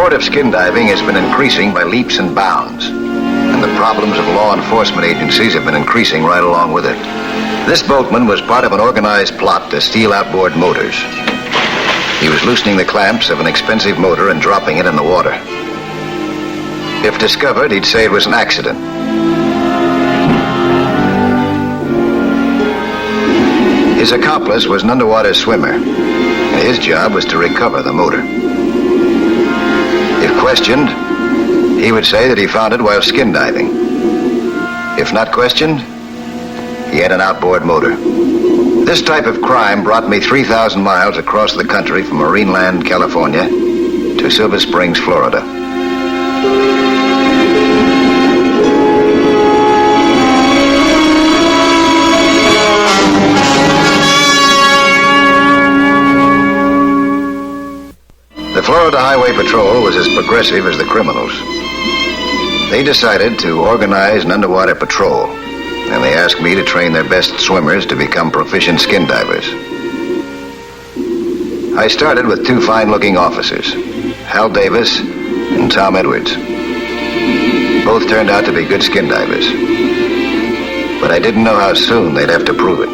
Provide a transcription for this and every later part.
sport of skin diving has been increasing by leaps and bounds, and the problems of law enforcement agencies have been increasing right along with it. This boatman was part of an organized plot to steal outboard motors. He was loosening the clamps of an expensive motor and dropping it in the water. If discovered, he'd say it was an accident. His accomplice was an underwater swimmer, and his job was to recover the motor. If questioned, he would say that he found it while skin diving. If not questioned, he had an outboard motor. This type of crime brought me 3,000 miles across the country from Marineland, California, to Silver Springs, Florida. The Florida Highway Patrol was as progressive as the criminals. They decided to organize an underwater patrol, and they asked me to train their best swimmers to become proficient skin divers. I started with two fine-looking officers, Hal Davis and Tom Edwards. Both turned out to be good skin divers, but I didn't know how soon they'd have to prove it.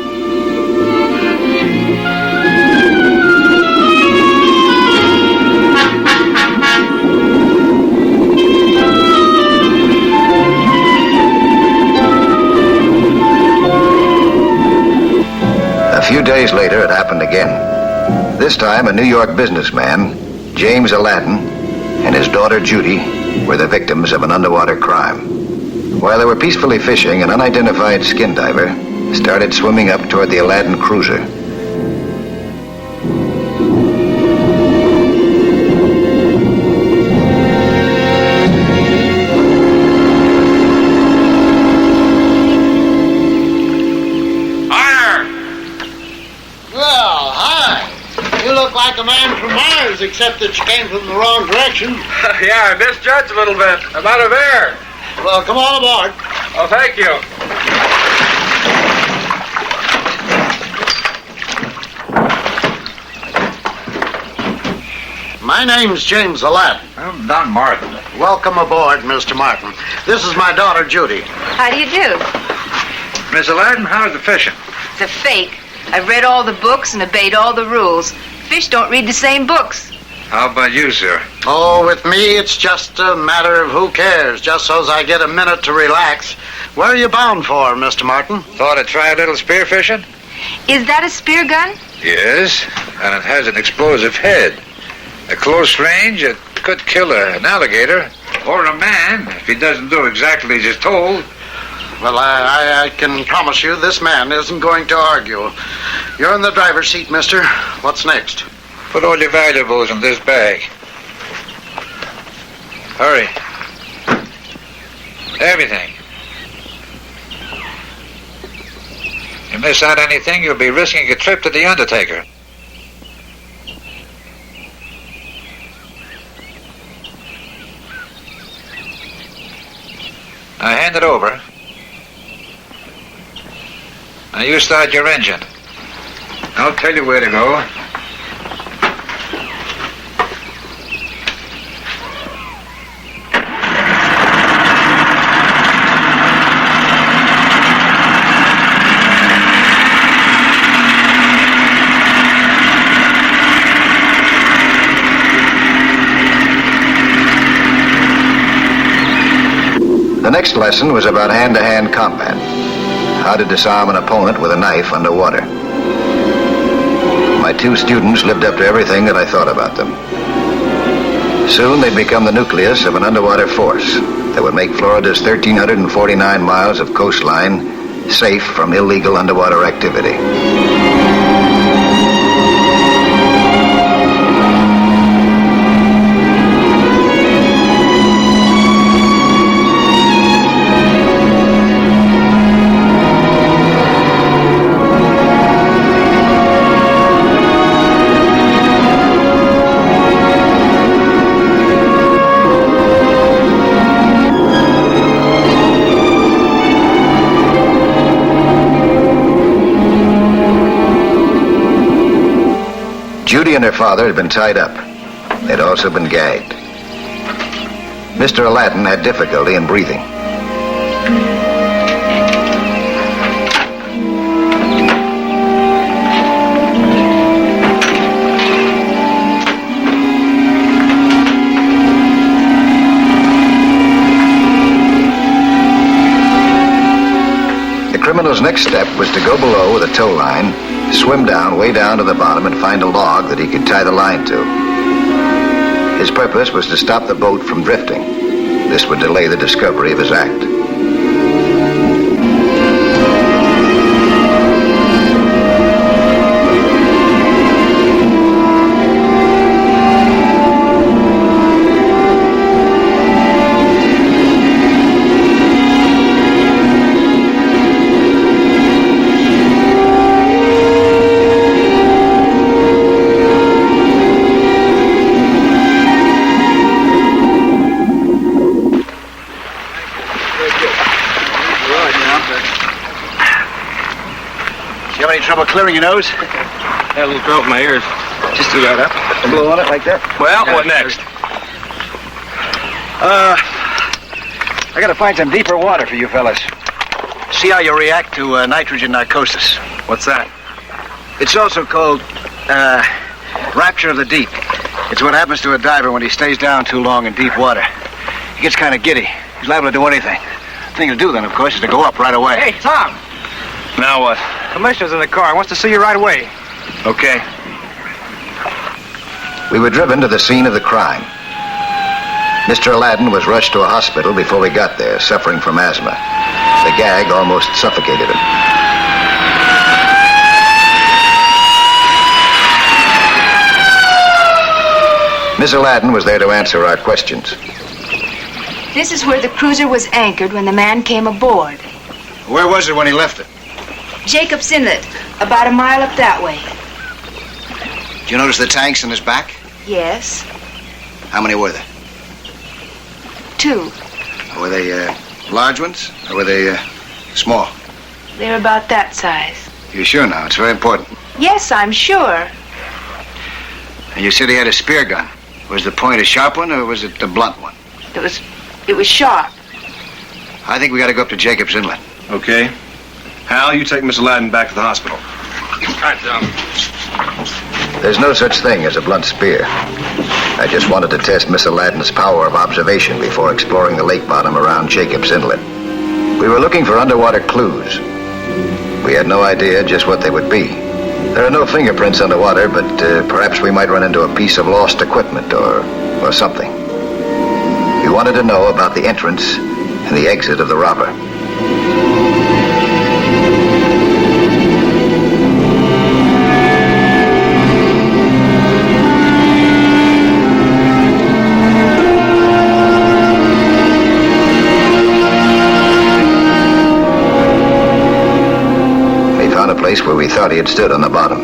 A few days later, it happened again. This time, a New York businessman, James Aladdin, and his daughter Judy were the victims of an underwater crime. While they were peacefully fishing, an unidentified skin diver started swimming up toward the Aladdin cruiser. Like a man from Mars, except that you came from the wrong direction. Yeah, I misjudged a little bit. I'm out of air. Well, come on aboard. Oh, thank you. My name's James Aladdin. I'm Don Martin. Welcome aboard, Mr. Martin. This is my daughter, Judy. How do you do? Miss Aladdin, how's the fishing? It's a fake. I've read all the books and obeyed all the rules. Fish don't read the same books. How about you, sir? Oh, with me, it's just a matter of who cares, just so as I get a minute to relax. Where are you bound for, Mr. Martin? Thought I'd try a little spear fishing? Is that a spear gun? Yes, and it has an explosive head. At close range, it could kill an alligator or a man if he doesn't do exactly as he's told. Well, I can promise you this man isn't going to argue. You're in the driver's seat, mister. What's next? Put all your valuables in this bag. Hurry. Everything. You miss out anything, you'll be risking a trip to the undertaker. Now hand it over. Now you start your engine. I'll tell you where to go. The next lesson was about hand-to-hand combat. How to disarm an opponent with a knife underwater. My two students lived up to everything that I thought about them. Soon they'd become the nucleus of an underwater force that would make Florida's 1,349 miles of coastline safe from illegal underwater activity. Judy and her father had been tied up. They'd also been gagged. Mr. Aladdin had difficulty in breathing. The criminal's next step was to go below with a tow line, swim down, way down to the bottom, and find a log that he could tie the line to. His purpose was to stop the boat from drifting. This would delay the discovery of his act. You have any trouble clearing your nose? Had a little throat in my ears. Just threw that up. Blow on it like that? Well, what next? I gotta find some deeper water for you fellas. See how you react to nitrogen narcosis. What's that? It's also called rapture of the deep. It's what happens to a diver when he stays down too long in deep water. He gets kind of giddy. He's liable to do anything. The thing to do then, of course, is to go up right away. Hey, Tom! Now what? Commissioner's in the car. He wants to see you right away. Okay. We were driven to the scene of the crime. Mr. Aladdin was rushed to a hospital before we got there, suffering from asthma. The gag almost suffocated him. Miss Aladdin was there to answer our questions. This is where the cruiser was anchored when the man came aboard. Where was it when he left it? Jacob's Inlet, about a mile up that way. Did you notice the tanks in his back? Yes. How many were there? 2. Were they large ones, or were they small? They're about that size. You're sure now? It's very important. Yes, I'm sure. And you said he had a spear gun. Was the point a sharp one, or was it the blunt one? It was sharp. I think we got to go up to Jacob's Inlet. Okay. Hal, you take Miss Aladdin back to the hospital. All right, Tom. There's no such thing as a blunt spear. I just wanted to test Miss Aladdin's power of observation before exploring the lake bottom around Jacob's Inlet. We were looking for underwater clues. We had no idea just what they would be. There are no fingerprints underwater, but perhaps we might run into a piece of lost equipment or something. We wanted to know about the entrance and the exit of the robber. A place where we thought he had stood on the bottom.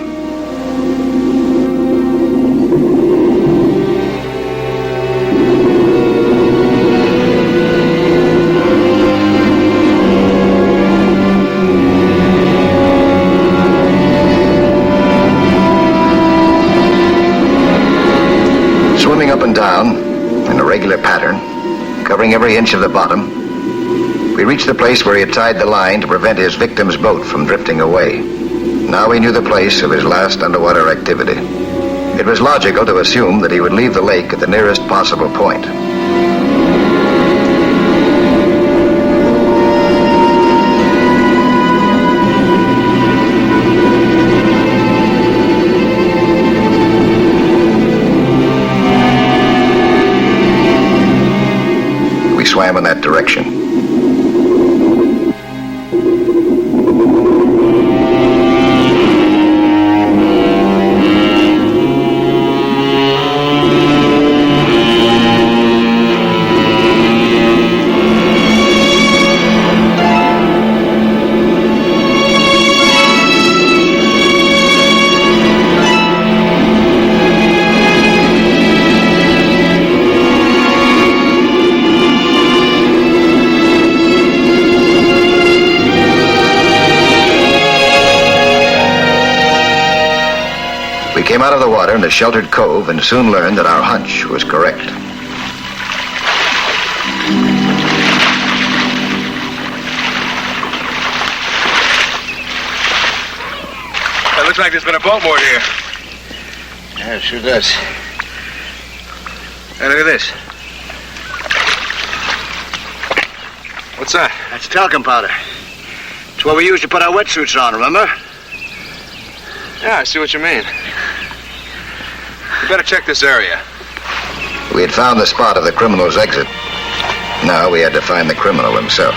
Swimming up and down in a regular pattern, covering every inch of the bottom, we reached the place where he had tied the line to prevent his victim's boat from drifting away. Now we knew the place of his last underwater activity. It was logical to assume that he would leave the lake at the nearest possible point. We swam in that direction. Came out of the water in a sheltered cove and soon learned that our hunch was correct. Looks like there's been a boat moored here. Yeah, it sure does. Hey, look at this. What's that? That's talcum powder. It's what we use to put our wetsuits on, remember? Yeah, I see what you mean. You better check this area. We had found the spot of the criminal's exit. Now we had to find the criminal himself.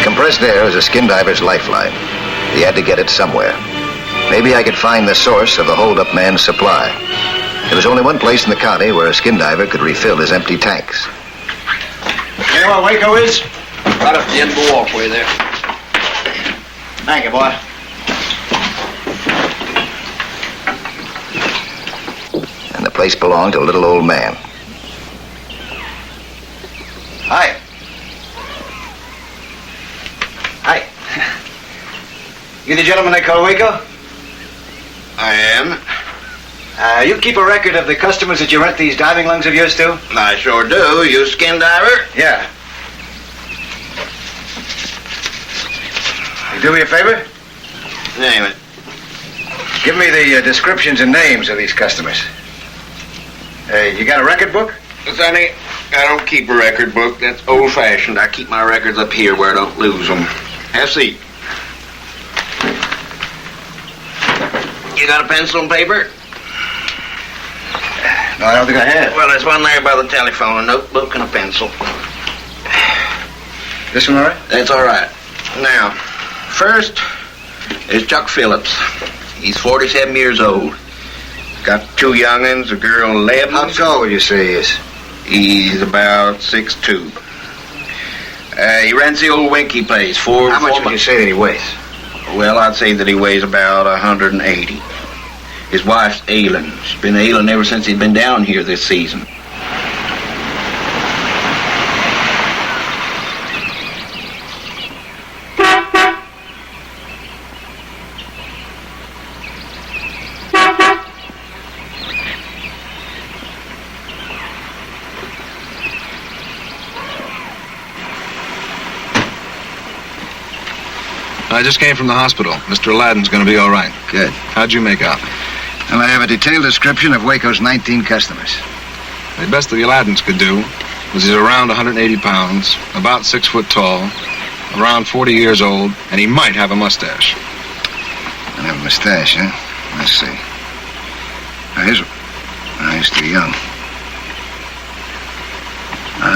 Compressed air is a skin diver's lifeline. He had to get it somewhere. Maybe I could find the source of the hold-up man's supply. There was only one place in the county where a skin diver could refill his empty tanks. You know where Waco is? Right up the end of the walkway there. Thank you, boy. And the place belonged to a little old man. Hi. Hi. You the gentleman they call Waco? I am. You keep a record of the customers that you rent these diving lungs of yours to? I sure do. You skin diver? Yeah. You do me a favor? Name it. Give me the descriptions and names of these customers. You got a record book? Sonny, I don't keep a record book. That's old-fashioned. I keep my records up here where I don't lose them. Have a seat. You got a pencil and paper? No, I don't think I have. Well, there's one there by the telephone, a notebook and a pencil. This one all right? That's all right. Now, first is Chuck Phillips. He's 47 years old. Got 2 young'uns, a girl 11. How tall would you say he is? He's about 6'2". He rents the old Winky place. How much would you say that he weighs? Well, I'd say that he weighs about 180. His wife's ailing. She's been ailing ever since he's been down here this season. I just came from the hospital. Mr. Aladdin's going to be all right. Good. How'd you make out? Well, I have a detailed description of Waco's 19 customers. The best that the Aladdins could do was he's around 180 pounds, about 6 foot tall, around 40 years old, and he might have a mustache. I have a mustache, huh? Let's see. He's too young.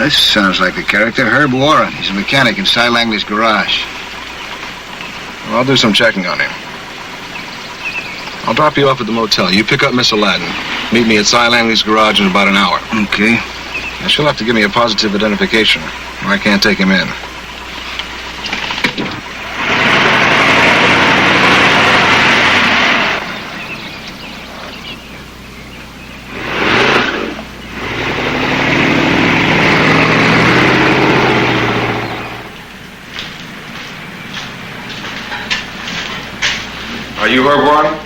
This sounds like the character Herb Warren. He's a mechanic in Cy Langley's garage. Well, I'll do some checking on him. I'll drop you off at the motel. You pick up Miss Aladdin. Meet me at Cy Langley's garage in about an hour. Okay. Now, she'll have to give me a positive identification, or I can't take him in. Are you Herb Warren?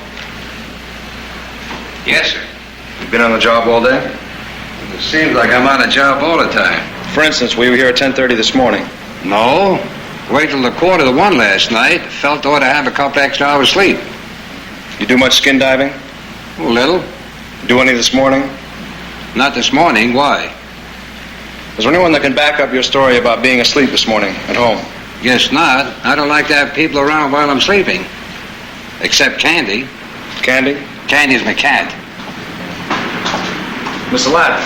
Yes, sir. You been on the job all day? It seems like I'm on a job all the time. For instance, we were here at 10:30 this morning. No. Wait till the 1:45 last night. Felt ought to have a couple extra hours sleep. You do much skin diving? A little. Do any this morning? Not this morning. Why? Is there anyone that can back up your story about being asleep this morning at home? Guess not. I don't like to have people around while I'm sleeping. Except Candy. Candy? Candy's my cat. Miss Aladdin,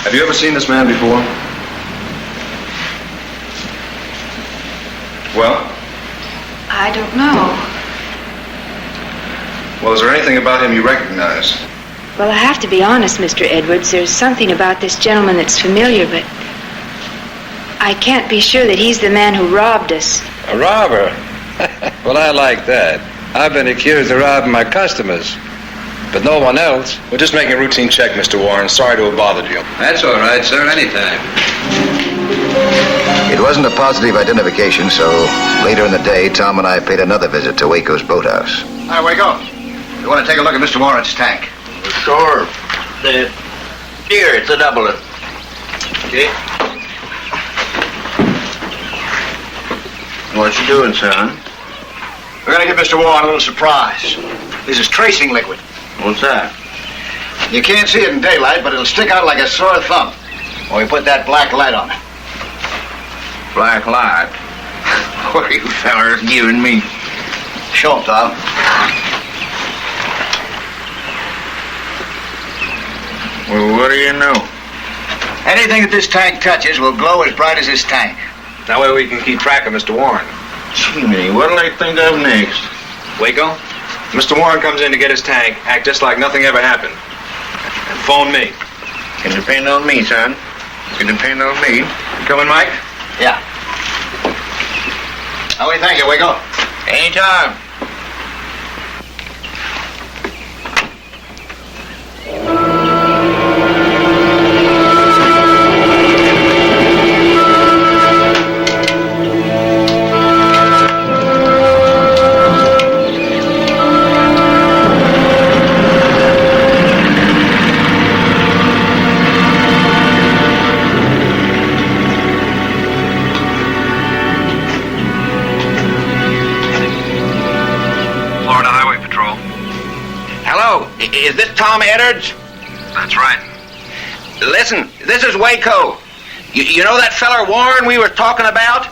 have you ever seen this man before? Well? I don't know. Well, is there anything about him you recognize? Well, I have to be honest, Mr. Edwards. There's something about this gentleman that's familiar, but I can't be sure that he's the man who robbed us. A robber? Well, I like that. I've been accused of robbing my customers, but no one else. We're just making a routine check, Mr. Warren. Sorry to have bothered you. That's all right, sir. Anytime. It wasn't a positive identification, so later in the day, Tom and I paid another visit to Waco's boathouse. All right, Waco. You want to take a look at Mr. Warren's tank? Sure. Here, it's a doubler. Okay. What you doing, son? We're going to give Mr. Warren a little surprise. This is tracing liquid. What's that? You can't see it in daylight, but it'll stick out like a sore thumb when we put that black light on it. Black light. What are you fellers giving me? Show 'em, Tom. Well, what do you know? Anything that this tank touches will glow as bright as this tank. That way we can keep track of Mr. Warren. Gee, what'll they think of next? Waco, Mr. Warren comes in to get his tank, act just like nothing ever happened. And phone me. Can depend on me, son. Can depend on me. You coming, Mike? Yeah. How do you thank you, Waco? Anytime. Is this Tom Edwards? That's right. Listen, this is Waco. You know that feller Warren we were talking about?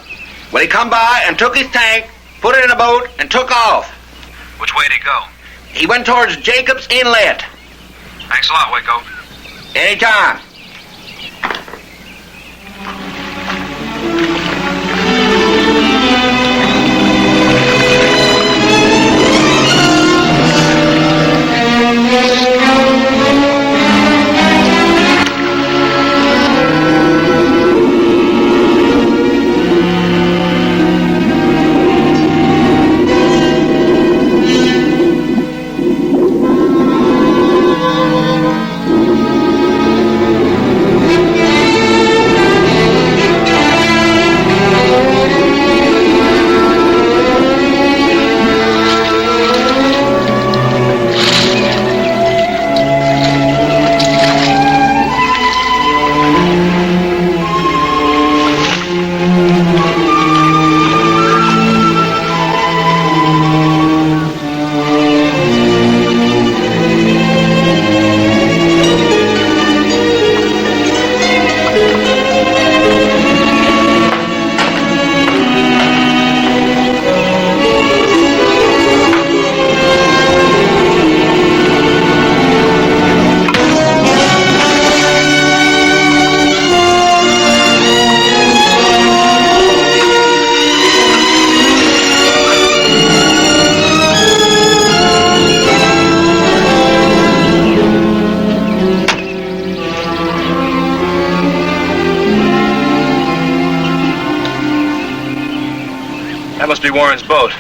Well, he come by and took his tank, put it in a boat, and took off. Which way did he go? He went towards Jacob's Inlet. Thanks a lot, Waco. Anytime. That must be Warren's boat.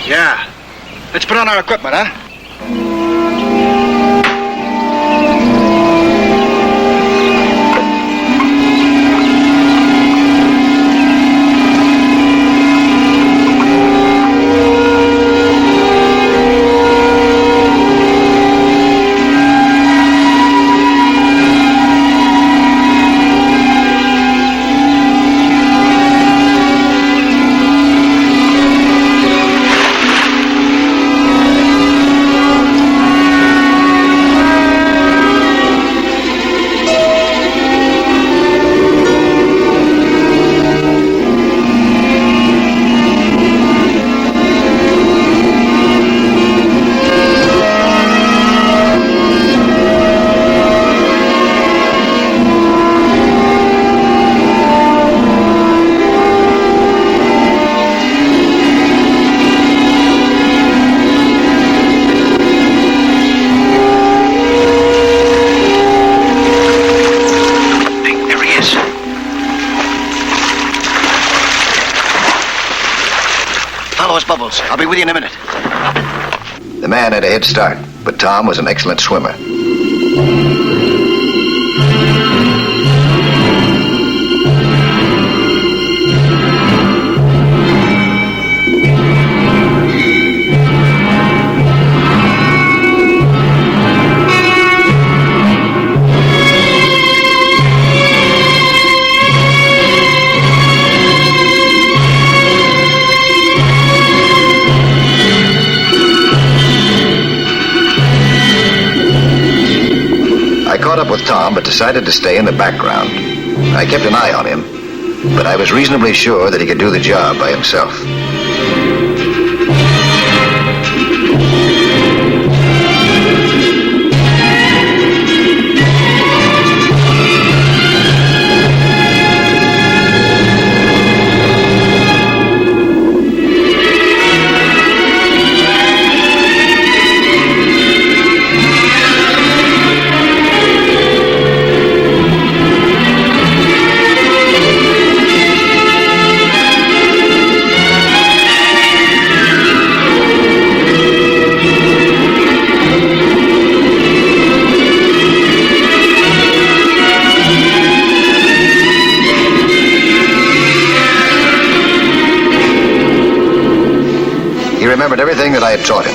Yeah. Let's put on our equipment, huh? Bubbles. I'll be with you in a minute. The man had a head start, but Tom was an excellent swimmer. caught up with Tom, but decided to stay in the background. I kept an eye on him, but I was reasonably sure that he could do the job by himself. He remembered everything that I had taught him.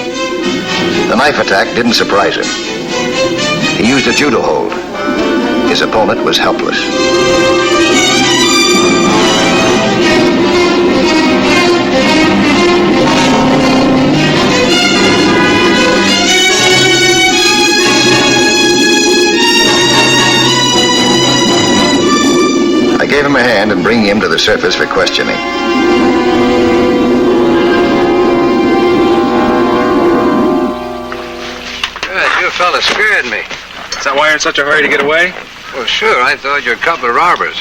The knife attack didn't surprise him. He used a judo hold. His opponent was helpless. I gave him a hand in bringing him to the surface for questioning. You fellas scared me. Is that why you're in such a hurry to get away? Well, sure. I thought you were a couple of robbers.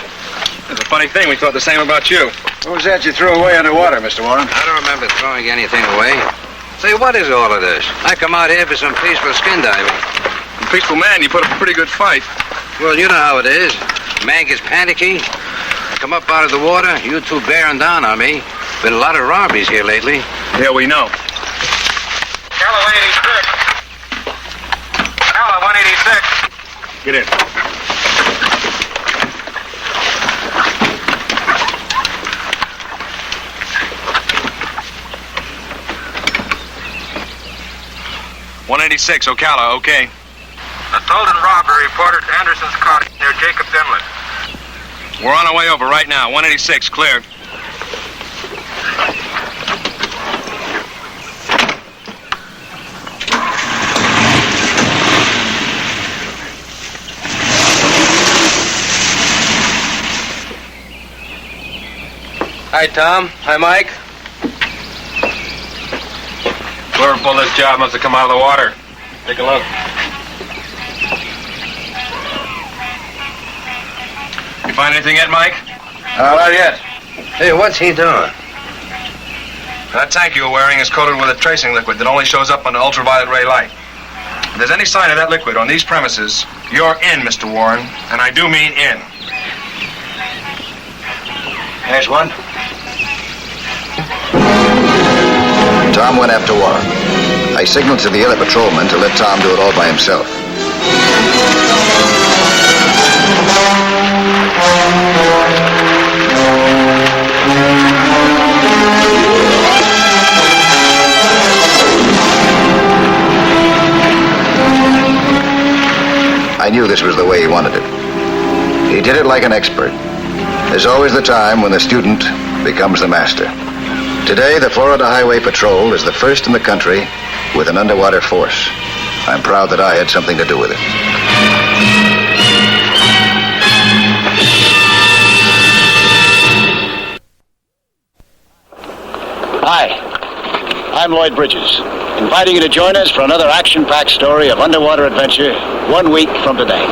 It's a funny thing. We thought the same about you. What was that you threw away underwater, Mr. Warren? I don't remember throwing anything away. Say, what is all of this? I come out here for some peaceful skin diving. A peaceful man, you put up a pretty good fight. Well, you know how it is. Man gets panicky. Come up out of the water, you two bearing down on me. Been a lot of robberies here lately. Yeah, we know. Calla 186. Calla 186. Get in. .186, Ocala, okay. A stolen robbery reported to Anderson's cottage near Jacob's Inlet. We're on our way over right now. 186, clear. Hi, Tom. Hi, Mike. Whoever pulled this job must have come out of the water. Take a look. You find anything yet, Mike? Not yet. Hey, what's he doing? That tank you were wearing is coated with a tracing liquid that only shows up under ultraviolet ray light. If there's any sign of that liquid on these premises, you're in, Mr. Warren, and I do mean in. There's one. Tom went after Warren. I signaled to the other patrolman to let Tom do it all by himself. I knew this was the way he wanted it. He did it like an expert. There's always the time when the student becomes the master. Today, the Florida Highway Patrol is the first in the country with an underwater force. I'm proud that I had something to do with it. Hi, I'm Lloyd Bridges, inviting you to join us for another action-packed story of underwater adventure 1 week from today.